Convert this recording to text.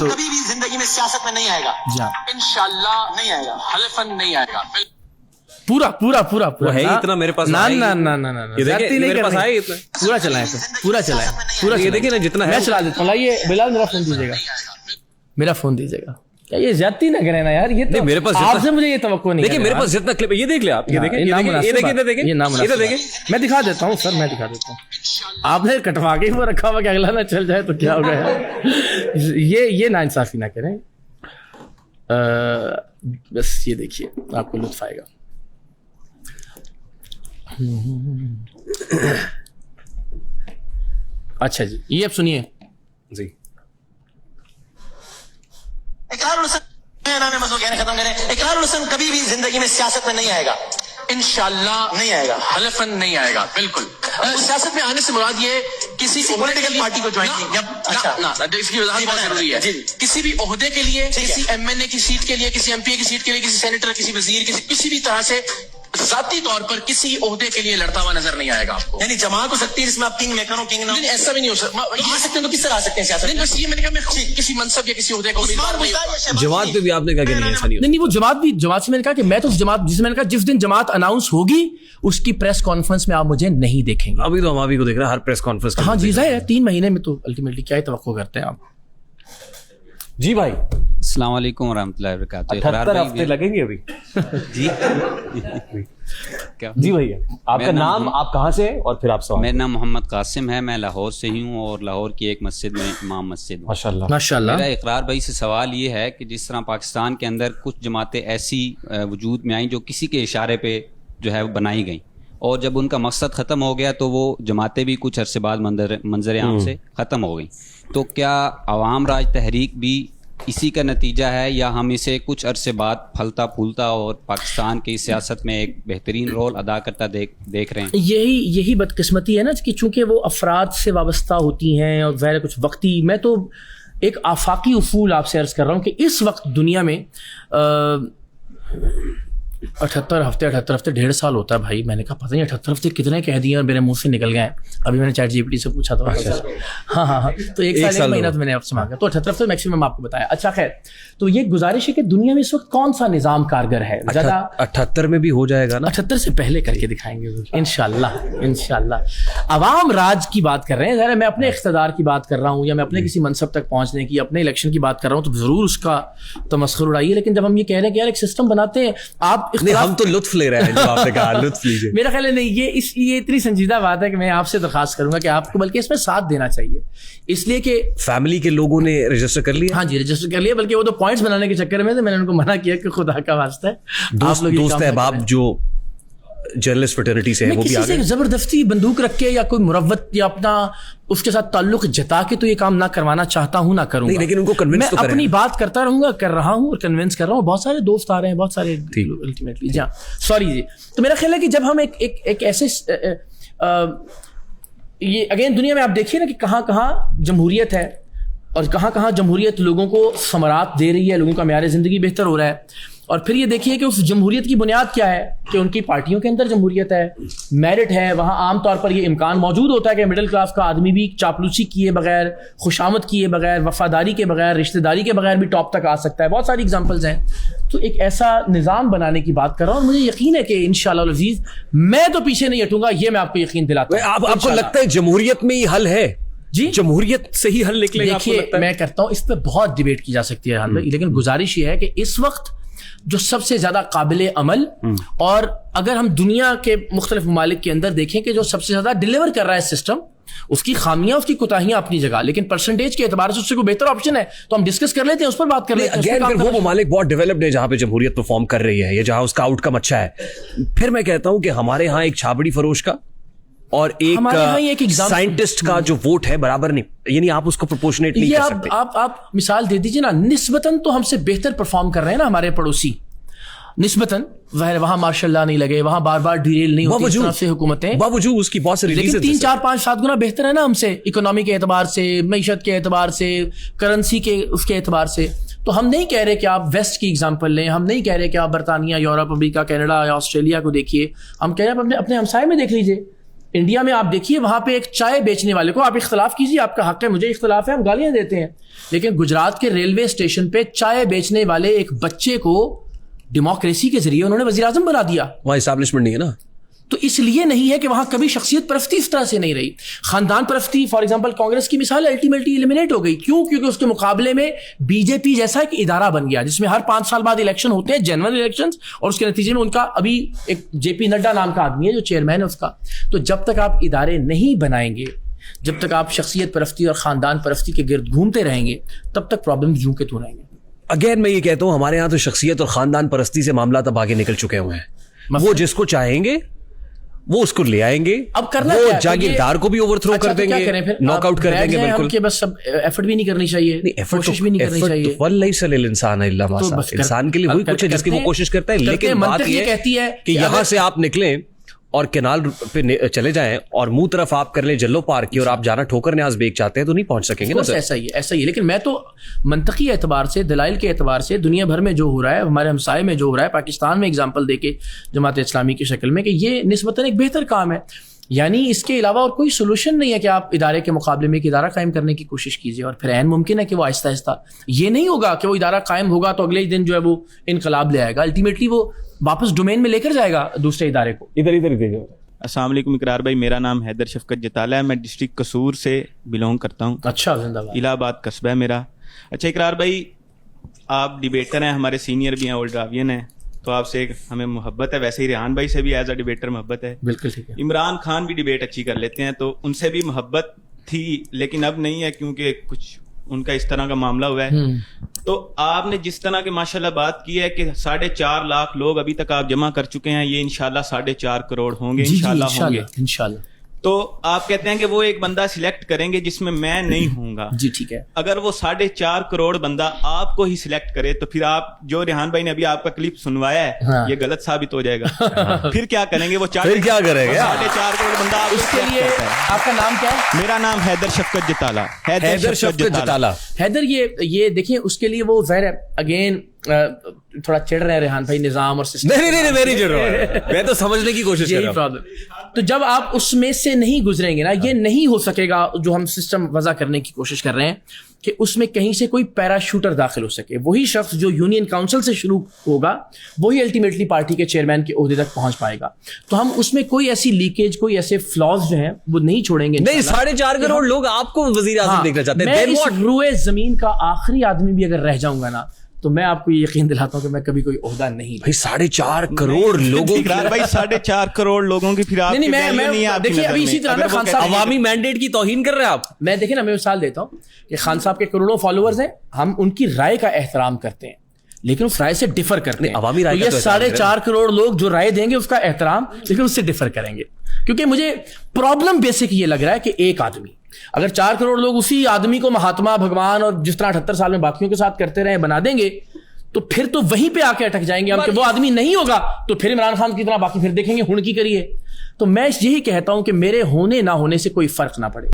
تو کبھی بھی زندگی میں سیاست میں نہیں آئے گا انشاءاللہ، نہیں آئے گا، حلفاً نہیں آئے گا. پورا پورا پورا پورا ہے اتنا میرے پاس، پورا چلائیں، پورا چلائیں، پورا. یہ دیکھیں نا جتنا ہے میں چلا دیتا ہوں. لائیے بلال میرا فون دیجیے گا، میرا فون دیجیے گا. کیا یہ زیادتی نہ کریں نا یار، یہ تو میرے پاس آپ سے مجھے یہ توقع نہیں. دیکھیں میرے پاس جتنا کلپ ہے یہ دیکھ لیں آپ، یہ دیکھیں یہ دیکھیں، میں دکھا دیتا ہوں سر، میں دکھا دیتا ہوں. آپ نے کٹوا کے وہ رکھا ہوا کہ اگلا نہ چل جائے تو کیا ہو گیا. یہ نا انصافی نہ کریں. بس یہ دیکھیے آپ کو لطف آئے گا. اچھا جی یہ اب سنیے جی. اقرار الحسن ختم کریں. اقرار الحسن کبھی بھی زندگی میں سیاست میں نہیں آئے گا انشاءاللہ، نہیں آئے گا، حلفاً نہیں آئے گا. بالکل سیاست میں آنے سے مراد یہ کسی پولیٹیکل پارٹی کو جوائن نہیں، اس کی وضاحت بہت ضروری ہے. کسی بھی عہدے کے لیے، کسی ایم این اے کی سیٹ کے لیے، کسی ایم پی اے کی سیٹ کے لیے، کسی سینیٹر، کسی وزیر، کسی بھی طرح سے ذاتی طور پر کسی عہدے کے لیے لڑتا ہوا نظر نہیں آئے گا آپ کو. یعنی جماعت ہو سکتی ہے جس میں آپ کنگ میکر ہو، کنگ نہ ہو، ایسا بھی نہیں ہو سکتا. آ سکتے ہیں تو کس طرح آ سکتے ہیں سیاست؟ بس یہ میں نے کہا میں کسی منصب یا کسی عہدے کو جماعت پہ بھی آپ نے کہا کہ نہیں ایسا نہیں. نہیں وہ جماعت سے میں نے کہا کہ میں تو جماعت، جس میں نے کہا جس دن جماعت اناؤنس ہوگی اس کی پریس کانفرنس میں آپ مجھے نہیں دیکھیں گے. ابھی تو ہم ابھی کو دیکھ رہے ہیں ہر پریس کانفرنس. ہاں جی ظاہر ہے 3 مہینے میں تو الٹیمیٹلی کیا ہی توقع کرتے ہیں آپ. جی بھائی السلام علیکم ورحمۃ اللہ وبرکاتہ. 78 ہفتے لگیں گے ابھی. جی جی بھیا آپ کا نام، آپ کہاں سے اور پھر آپ سوال. میرا نام محمد قاسم ہے، میں لاہور سے ہی ہوں اور لاہور کی ایک مسجد میں امام مسجد ہوں. ماشاءاللہ ماشاءاللہ. میرا اقرار بھائی سے سوال یہ ہے کہ جس طرح پاکستان کے اندر کچھ جماعتیں ایسی وجود میں آئیں جو کسی کے اشارے پہ جو ہے بنائی گئیں، اور جب ان کا مقصد ختم ہو گیا تو وہ جماعتیں بھی کچھ عرصے بعد منظر عام سے ختم ہو گئیں. تو کیا عوام راج تحریک بھی اسی کا نتیجہ ہے، یا ہم اسے کچھ عرصے بعد پھلتا پھولتا اور پاکستان کی سیاست میں ایک بہترین رول ادا کرتا دیکھ رہے ہیں؟ یہی بدقسمتی ہے نا کہ چونکہ وہ افراد سے وابستہ ہوتی ہیں اور ظاہر کچھ وقتی. میں تو ایک آفاقی اصول آپ سے عرض کر رہا ہوں کہ اس وقت دنیا میں 78 ہفتے 1.5 سال ہوتا ہے بھائی. میں نے کہا پتہ نہیں 78 ہفتے کتنے کہہ دیے اور میرے منہ سے نکل گئے. ابھی میں نے چیٹ جی پی ٹی سے پوچھا تھا. ہاں تو 1 سال 1 مہینہ تو میں نے آپ سے مانگا، تو 78 ہفتے میکسیمم آپ کو بتایا. اچھا خیر، تو یہ گزارش ہے کہ دنیا میں اس وقت کون سا نظام کارگر ہے زیادہ. 78 میں بھی ہو جائے گا نا، 78 سے پہلے کر کے دکھائیں گے انشاءاللہ. عوام راج کی بات کر رہے ہیں، ذرا میں اپنے اقتدار کی بات کر رہا ہوں یا میں اپنے کسی منصب تک پہنچنے کی، اپنے الیکشن کی بات کر رہا ہوں تو ضرور اس کا تمسخر اڑائیے. لیکن جب ہم یہ کہہ رہے ہیں کہ یار ایک سسٹم بناتے ہیں، آپ ہم تو لطف لے رہے ہیں جو آپ نے کہا، لطف لیجیے. میرا خیال ہے نہیں، یہ اتنی سنجیدہ بات ہے کہ میں آپ سے درخواست کروں گا کہ آپ کو بلکہ اس میں ساتھ دینا چاہیے، اس لیے کہ فیملی کے لوگوں نے رجسٹر کر لیا. ہاں جی رجسٹر کر لیا، بلکہ وہ تو پوائنٹس بنانے کے چکر میں نے ان کو منع کیا کہ خدا کا واسطہ ہے دوست احباب جو جرنلسٹ فریٹرنٹی سے ہے وہ بھی آگے زبردستی بندوق رکھ کے یا کوئی مروت یا اپنا اس کے ساتھ تعلق جتا کے تو یہ کام نہ کروانا چاہتا ہوں، نہ کروں گا. لیکن ان کو کنونس تو کریں. اپنی بات کرتا رہوں گا، کر رہا ہوں اور کنونس کر رہا ہوں. بہت سارے دوست آ رہے ہیں، بہت سارے الٹیمیٹلی. جی سوری جی. تو میرا خیال ہے کہ جب ہم ایک ایسے یہ اگین دنیا میں آپ دیکھیے نا کہ کہاں کہاں جمہوریت ہے اور کہاں کہاں جمہوریت لوگوں کو ثمرات دے رہی ہے، لوگوں کا معیار زندگی بہتر ہو رہا ہے. اور پھر یہ دیکھیے کہ اس جمہوریت کی بنیاد کیا ہے کہ ان کی پارٹیوں کے اندر جمہوریت ہے، میرٹ ہے. وہاں عام طور پر یہ امکان موجود ہوتا ہے کہ مڈل کلاس کا آدمی بھی چاپلوسی کیے بغیر، خوشامد کیے بغیر، وفاداری کے بغیر، رشتہ داری کے بغیر بھی ٹاپ تک آ سکتا ہے. بہت ساری ایگزامپلز ہیں. تو ایک ایسا نظام بنانے کی بات کر رہا ہوں اور مجھے یقین ہے کہ انشاءاللہ العزیز میں تو پیچھے نہیں ہٹوں گا، یہ میں آپ کو یقین دلاتا ہوں. آپ کو لگتا ہے جمہوریت میں ہی حل ہے؟ جی جمہوریت سے ہی حل نکلے گا؟ دیکھیے میں کرتا ہوں، اس پہ بہت ڈیبیٹ کی جا سکتی ہے لیکن گزارش یہ ہے کہ اس وقت جو سب سے زیادہ قابل عمل، اور اگر ہم دنیا کے مختلف ممالک کے اندر دیکھیں کہ جو سب سے زیادہ ڈیلیور کر رہا ہے سسٹم، اس کی خامیاں، اس کی کوتاہیاں اپنی جگہ، لیکن پرسنٹیج کے اعتبار سے اس سے کوئی بہتر آپشن ہے تو ہم ڈسکس کر لیتے ہیں، اس پر بات کر لیتے ہیں. اگین وہ ممالک بہت ڈیولپڈ ہے جہاں پہ جمہوریت پرفارم کر رہی ہے یا جہاں اس کا آؤٹ کم اچھا ہے. پھر میں کہتا ہوں کہ ہمارے ہاں ایک چھابڑی فروش کا اور ایک سائنٹسٹ کا جو ووٹ ہے برابر نہیں، یعنی آپ اس کو پروپورشنیٹ نہیں کر سکتے. آپ مثال دے دیجیے نا، نسبتاً تو ہم سے بہتر پرفارم کر رہے ہیں نا ہمارے پڑوسی، نسبتاً وہاں ماشاء اللہ نہیں لگے، وہاں بار بار ڈیریل نہیں ہوتی اس طرح سے حکومتیں، باوجود اس کی بہت ساری لیکن 3 4 5 7 گنا بہتر ہے نا ہم سے، اکنامی کے اعتبار سے، معیشت کے اعتبار سے، کرنسی کے اس کے اعتبار سے. تو ہم نہیں کہہ رہے کہ آپ ویسٹ کی ایگزامپل لیں، ہم نہیں کہہ رہے کہ آپ برطانیہ، یورپ، امریکہ، کینیڈا یا آسٹریلیا کو دیکھیے. ہم کہہ رہے ہیں اپنے ہمسائے میں دیکھ لیجیے. انڈیا میں آپ دیکھیے وہاں پہ ایک چائے بیچنے والے کو آپ اختلاف کیجیے, آپ کا حق ہے, مجھے اختلاف ہے, ہم گالیاں دیتے ہیں, لیکن گجرات کے ریلوے اسٹیشن پہ چائے بیچنے والے ایک بچے کو ڈیموکریسی کے ذریعے انہوں نے وزیر اعظم بنا دیا. وہاں اسٹیبلشمنٹ نہیں ہے نا, تو اس لیے نہیں ہے کہ وہاں کبھی شخصیت پرستی اس طرح سے نہیں رہی. خاندان پرستی فار ایگزامپل کانگریس کی مثال الٹیمیٹلی ایلیمنیٹ ہو گئی. کیوں؟ کیونکہ اس کے مقابلے میں بی جے پی جیسا ایک ادارہ بن گیا جس میں ہر 5 سال بعد الیکشن ہوتے ہیں, جنرل الیکشن, اور اس کے نتیجے میں ان کا ابھی ایک جے پی نڈا نام کا آدمی ہے جو چیئرمین ہے اس کا. تو جب تک آپ ادارے نہیں بنائیں گے, جب تک آپ شخصیت پرستی اور خاندان پرستی کے گرد گھومتے رہیں گے, تب تک پرابلم یوں کے تو رہیں گے. اگین میں یہ کہتا ہوں ہمارے یہاں تو شخصیت اور خاندان پرستی سے معاملات اب آگے نکل چکے ہوئے ہیں. وہ جس کو چاہیں گے وہ اس کو لے آئیں گے, اب کرنا وہ جاگیردار کو بھی اوور تھرو کر دیں گے, ناک آؤٹ کر دیں گے. بالکل کہ بس سب ایفرٹ بھی نہیں کرنی چاہیے, کوشش بھی نہیں کرنی چاہیے. وَلَيْسَ الْإِنسَانَ إِلَّا مَا سَعَى, انسان کے لیے وہی کچھ ہے جس کی وہ کوشش کرتا ہے. لیکن بات یہ کہتی ہے کہ یہاں سے آپ نکلیں اور کینال پہ چلے جائیں اور منہ طرف آپ کر لیں جلو پارک کی, اور آپ جانا ٹھوکر نیاز بیگ چاہتے ہیں تو نہیں پہنچ سکیں گے نا. ایسا ہی ہے, ایسا ہی ہے. لیکن میں تو منطقی اعتبار سے, دلائل کے اعتبار سے, دنیا بھر میں جو ہو رہا ہے, ہمارے ہمسائے میں جو ہو رہا ہے, پاکستان میں اگزامپل دے کے جماعت اسلامی کی شکل میں, کہ یہ نسبتاً ایک بہتر کام ہے. یعنی اس کے علاوہ اور کوئی سولوشن نہیں ہے کہ آپ ادارے کے مقابلے میں ایک ادارہ قائم کرنے کی کوشش کیجیے, اور پھر عین ممکن ہے کہ وہ آہستہ آہستہ, یہ نہیں ہوگا کہ وہ ادارہ قائم ہوگا تو اگلے ہی دن جو ہے وہ انقلاب لے آئے گا. الٹیمیٹلی وہ واپس ڈومین میں لے کر جائے گا دوسرے ادارے کو. ادھر السلام علیکم اقرار بھائی, میرا نام حیدر شفقت جتالہ ہے, میں ڈسٹرکٹ قصور سے بلونگ کرتا ہوں. اچھا, زندہ باد. الہ آباد قصبہ ہے میرا. اچھا اقرار بھائی, آپ ڈیبیٹر ہیں, ہمارے سینئر بھی ہیں, اولڈ راوین ہیں, تو آپ سے ہمیں محبت ہے. ویسے ہی ریحان بھائی سے بھی ایز اے ڈیبیٹر محبت ہے. بالکل ٹھیک ہے. عمران خان بھی ڈیبیٹ اچھی کر لیتے ہیں, تو ان سے بھی محبت تھی, لیکن اب نہیں ہے کیونکہ کچھ ان کا اس طرح کا معاملہ ہوا ہے. تو آپ نے جس طرح کے ماشاءاللہ بات کی ہے کہ 4.5 لاکھ لوگ ابھی تک آپ جمع کر چکے ہیں, یہ انشاءاللہ 4.5 کروڑ ہوں گے, انشاءاللہ ہوں گے انشاءاللہ. تو آپ کہتے ہیں کہ وہ ایک بندہ سلیکٹ کریں گے جس میں میں نہیں ہوں گا. جی ٹھیک ہے. اگر وہ 4.5 کروڑ بندہ آپ کو ہی سلیکٹ کرے تو پھر آپ جو ریحان بھائی نے ابھی آپ کا کلپ سنوایا ہے یہ غلط ثابت ہو جائے گا. پھر کیا کریں گے وہ 4.5 کروڑ بندہ. اس کے لیے آپ کا نام کیا ہے؟ میرا نام حیدر شفقت جتالہ. حیدر شفقت جتالہ. حیدر یہ دیکھیں, اس کے لیے وہ ظاہر ہے اگین تھوڑا چڑھ رہے ہیں ریحان بھائی نظام اور سسٹم. نہیں میں نہیں چڑھ رہا, میں تو سمجھنے کی کوشش کر رہا ہوں. تو جب آپ اس میں سے نہیں گزریں گے نا, یہ نہیں ہو سکے گا جو ہم سسٹم وضع کرنے کی کوشش کر رہے ہیں کہ اس میں کہیں سے کوئی پیراشوٹر داخل ہو سکے. وہی شخص جو یونین کاؤنسل سے شروع ہوگا وہی الٹیمیٹلی پارٹی کے چیئرمین کے عہدے تک پہنچ پائے گا. تو ہم اس میں کوئی ایسی لیکیج, کوئی ایسے فلاز جو ہیں وہ نہیں چھوڑیں گے. نہیں, 4.5 کروڑ لوگ آپ کو وزیر اعظم دیکھنا چاہتے ہیں. میں اس روئے زمین کا آخری آدمی بھی اگر رہ جاؤں گا نا, تو میں آپ کو یہ یقین دلاتا ہوں کہ میں کبھی کوئی عہدہ نہیں. بھائی 4.5 کروڑ لوگوں کی, بھائی 4.5 کروڑ لوگوں کی, پھر آپ دیکھیے ابھی اسی طرح خان صاحب عوامی مینڈیٹ کی توہین کر رہے ہیں آپ. میں دیکھیں نا, میں مثال دیتا ہوں کہ خان صاحب کے کروڑوں فالوورز ہیں, ہم ان کی رائے کا احترام کرتے ہیں لیکن اس رائے سے ڈفر کرتے ہیں. عوامی رائے, یہ 4.5 کروڑ لوگ جو رائے دیں گے اس کا احترام, لیکن اس سے ڈفر کریں گے. کیونکہ مجھے پرابلم بیسک یہ لگ رہا ہے کہ ایک آدمی, اگر 4 کروڑ لوگ اسی آدمی کو مہاتما, بھگوان اور جس طرح 78 سال میں باقیوں کے ساتھ کرتے رہے بنا دیں گے, تو پھر تو وہیں پہ آ کے اٹک جائیں گے ہم کہ وہ آدمی نہیں ہوگا تو پھر عمران خان کی طرح باقی پھر دیکھیں گے ہن کی کریے. تو میں یہی کہتا ہوں کہ میرے ہونے نہ ہونے سے کوئی فرق نہ پڑے.